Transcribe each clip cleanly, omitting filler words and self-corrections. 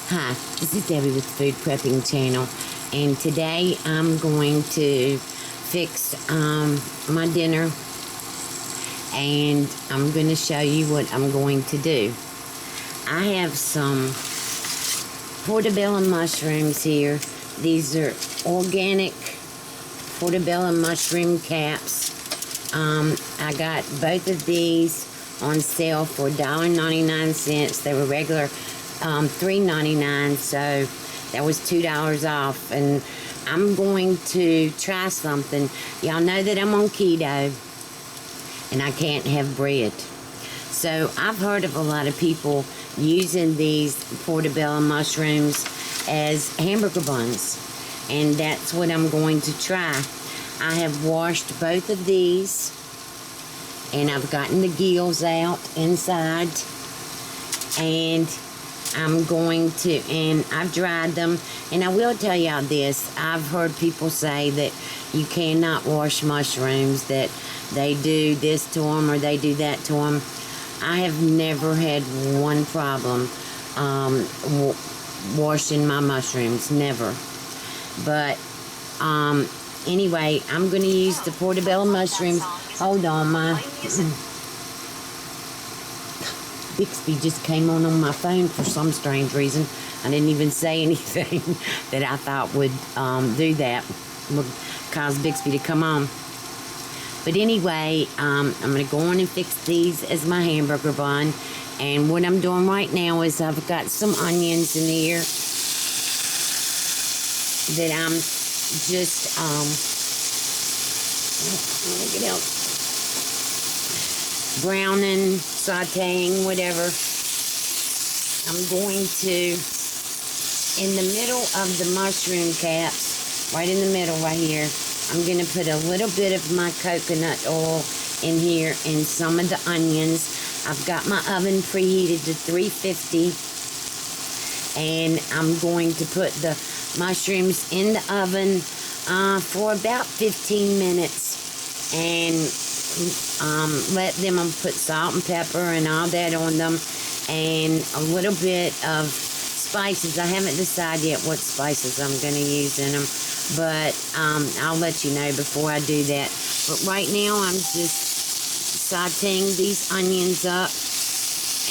Hi, this is Debbie with the Food Prepping channel, and today I'm going to fix my dinner, and I'm going to show you what I'm going to do. I have some Portabella mushrooms here. These are organic Portabella Mushroom Caps. I got both of these on sale for $1.99. They were regular $3.99, so that was $2 off. And I'm going to try something. Y'all know that I'm on keto and I can't have bread, so I've heard of a lot of people using these Portabella mushrooms as hamburger buns, and that's what I'm going to try. I have washed both of these and I've gotten the gills out inside, and I'm going to, and I've dried them. And I will tell y'all this, I've heard people say that you cannot wash mushrooms, that they do this to them or they do that to them. I have never had one problem washing my mushrooms, never. But anyway, I'm going to use the Portabella mushrooms. Hold on, my Bixby just came on my phone for some strange reason. I didn't even say anything that I thought would do that, would cause Bixby to come on. But anyway, I'm going to go on and fix these as my hamburger bun. And what I'm doing right now is I've got some onions in here that I'm just, let me get out, browning, sauteing, whatever. I'm going to, in the middle of the mushroom caps, right in the middle right here, I'm going to put a little bit of my coconut oil in here and some of the onions. I've got my oven preheated to 350, and I'm going to put the mushrooms in the oven for about 15 minutes and let them put salt and pepper and all that on them, and a little bit of spices. I haven't decided yet what spices I'm going to use in them, but I'll let you know before I do that. But right now I'm just sauteing these onions up,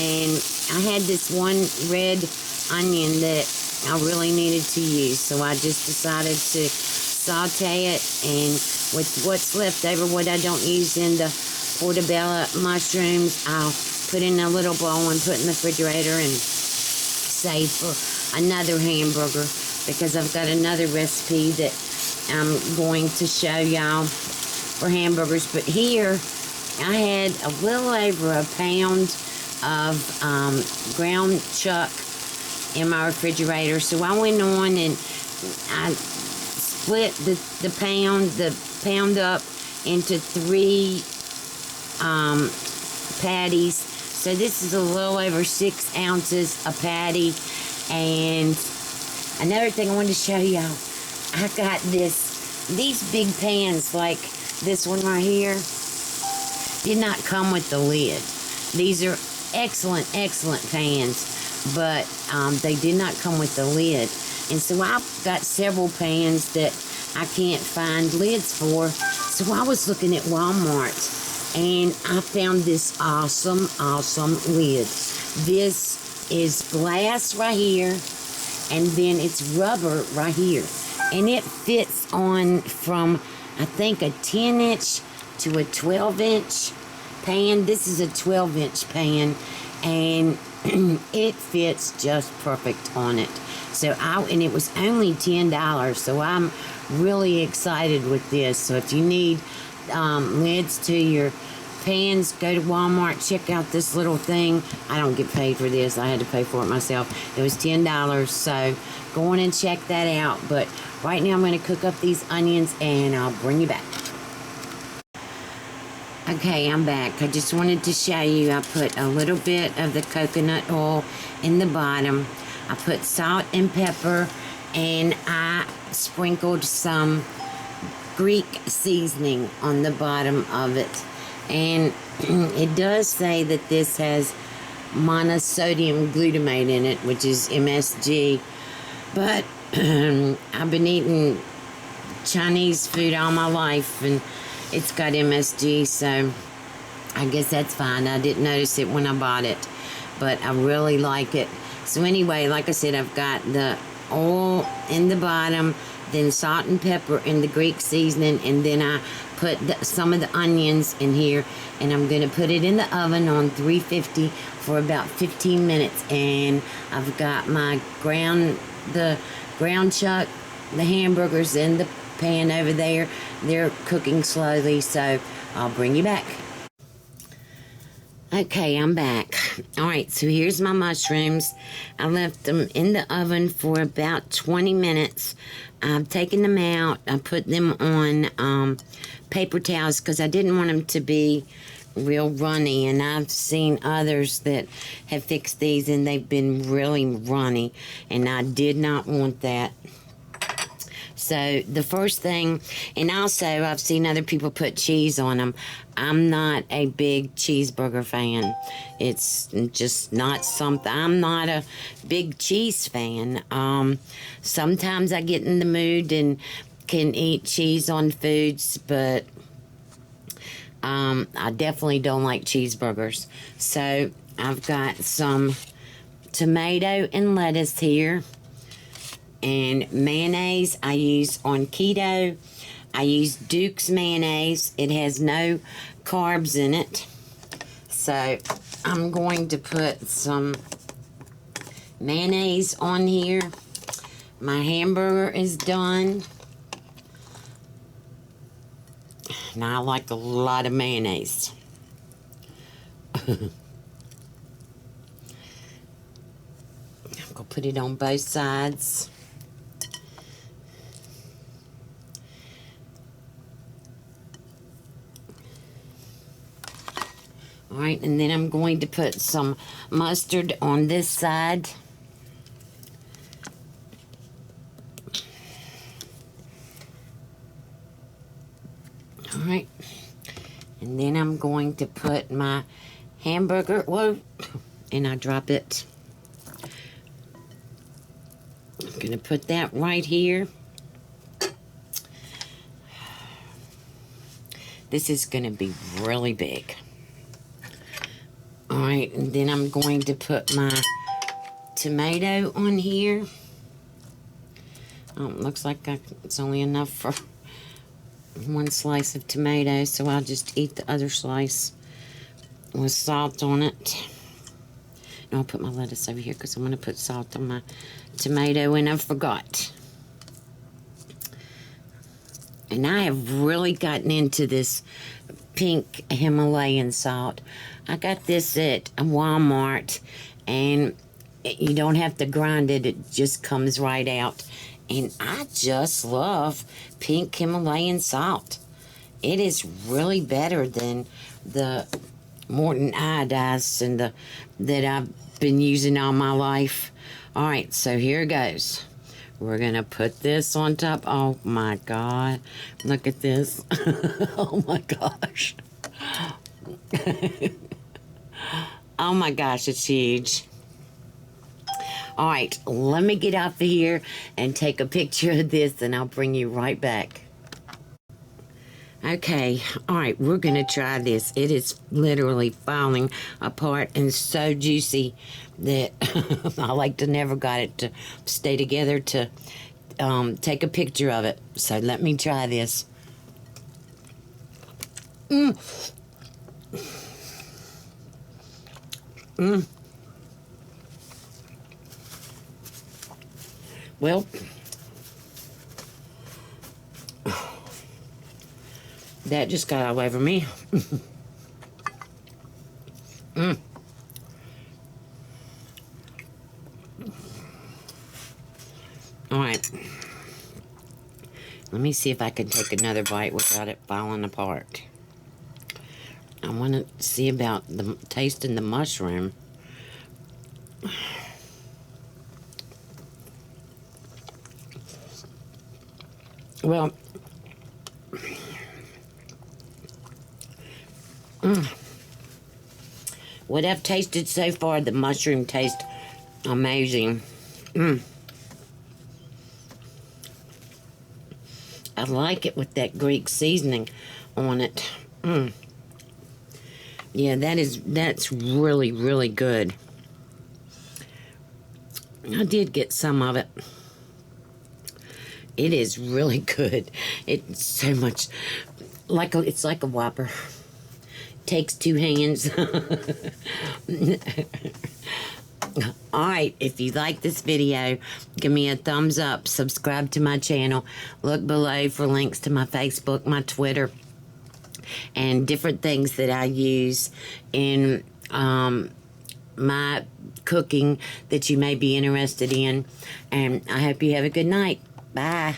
and I had this one red onion that I really needed to use, so I just decided to saute it, and with what's left over, what I don't use in the Portabella mushrooms, I'll put in a little bowl and put in the refrigerator and save for another hamburger, because I've got another recipe that I'm going to show y'all for hamburgers. But here I had a little over a pound of ground chuck in my refrigerator, so I went on and I split the pound up into 3 patties. So this is a little over 6 ounces a patty. And another thing I wanted to show y'all, I got these big pans like this one right here, did not come with the lid. These are excellent pans, but they did not come with the lid. And so I've got several pans that I can't find lids for. So I was looking at Walmart, and I found this awesome lid. This is glass right here, and then it's rubber right here. And it fits on from, I think, a 10-inch to a 12-inch pan. This is a 12-inch pan, and it fits just perfect on it. So and it was only $10, so I'm really excited with this. So if you need lids to your pans, go to Walmart, check out this little thing. I don't get paid for this, I had to pay for it myself. It was $10, so go on and check that out. But right now I'm going to cook up these onions, and I'll bring you back. Okay, I'm back. I just wanted to show you, I put a little bit of the coconut oil in the bottom. I put salt and pepper, and I sprinkled some Greek seasoning on the bottom of it. And it does say that this has monosodium glutamate in it, which is MSG. But I've been eating Chinese food all my life, and it's got MSG, so I guess that's fine. I didn't notice it when I bought it, but I really like it. So anyway, like I said, I've got the oil in the bottom, then salt and pepper in the Greek seasoning, and then I put some of the onions in here, and I'm going to put it in the oven on 350 for about 15 minutes. And I've got my ground chuck, the hamburgers in the pan over there. They're cooking slowly, so I'll bring you back. Okay, I'm back. Alright, so here's my mushrooms. I left them in the oven for about 20 minutes. I've taken them out. I put them on paper towels because I didn't want them to be real runny. And I've seen others that have fixed these and they've been really runny. And I did not want that. So the first thing, and also I've seen other people put cheese on them. I'm not a big cheeseburger fan. It's just not something. I'm not a big cheese fan. Sometimes I get in the mood and can eat cheese on foods, but I definitely don't like cheeseburgers. So I've got some tomato and lettuce here. And mayonnaise I use on keto. I use Duke's mayonnaise. It has no carbs in it. So I'm going to put some mayonnaise on here. My hamburger is done. Now I like a lot of mayonnaise. I'm going to put it on both sides. Alright, and then I'm going to put some mustard on this side. Alright, and then I'm going to put my hamburger, whoa, and I drop it. I'm going to put that right here. This is going to be really big. Alright, and then I'm going to put my tomato on here. Oh, it looks like it's only enough for one slice of tomato, so I'll just eat the other slice with salt on it. And I'll put my lettuce over here because I'm going to put salt on my tomato, and I forgot. And I have really gotten into this pink Himalayan salt. I got this at Walmart, and you don't have to grind it. It just comes right out. And I just love pink Himalayan salt. It is really better than the Morton iodized and that I've been using all my life. All right, so here it goes. We're going to put this on top. Oh, my God. Look at this. Oh, my gosh. Oh, my gosh, it's huge. All right, let me get out of here and take a picture of this, and I'll bring you right back. Okay, all right, we're going to try this. It is literally falling apart and so juicy that I like to never got it to stay together to take a picture of it. So let me try this. Well, that just got all over me. All right. Let me see if I can take another bite without it falling apart. I want to see about the tasting the mushroom. Well, what I've tasted so far, the mushroom tastes amazing. I like it with that Greek seasoning on it. Yeah, that's really, really good. I did get some of it. It is really good. It's so much it's like a Whopper. Takes 2 hands. Alright, if you like this video, give me a thumbs up, subscribe to my channel, look below for links to my Facebook, my Twitter, and different things that I use in my cooking that you may be interested in. And I hope you have a good night. Bye.